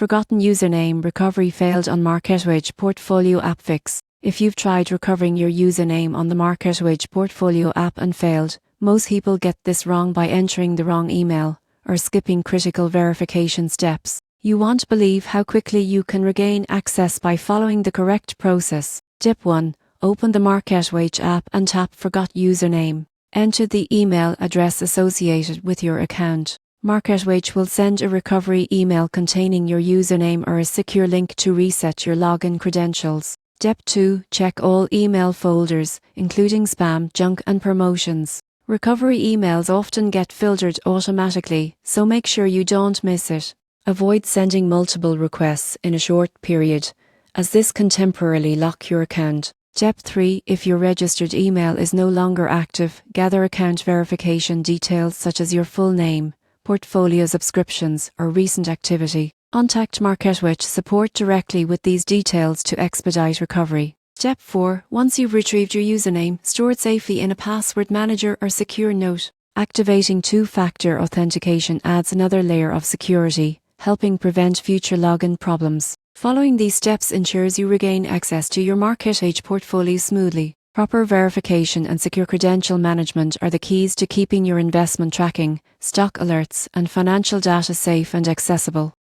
Forgotten username recovery failed on MarketWatch Portfolio App Fix. If you've tried recovering your username on the MarketWatch Portfolio app and failed, most people get this wrong by entering the wrong email or skipping critical verification steps. You won't believe how quickly you can regain access by following the correct process. Step 1. Open the MarketWatch app and tap Forgot Username. Enter the email address associated with your account. MarketWatch will send a recovery email containing your username or a secure link to reset your login credentials. Step 2. Check all email folders, including spam, junk and promotions. Recovery emails often get filtered automatically, so make sure you don't miss it. Avoid sending multiple requests in a short period, as this can temporarily lock your account. Step 3. If your registered email is no longer active, gather account verification details such as your full name, portfolio subscriptions, or recent activity. Contact MarketWatch support directly with these details to expedite recovery. Step 4. Once you've retrieved your username, store it safely in a password manager or secure note. Activating two-factor authentication adds another layer of security, helping prevent future login problems. Following these steps ensures you regain access to your MarketWatch portfolio smoothly. Proper verification and secure credential management are the keys to keeping your investment tracking, stock alerts, and financial data safe and accessible.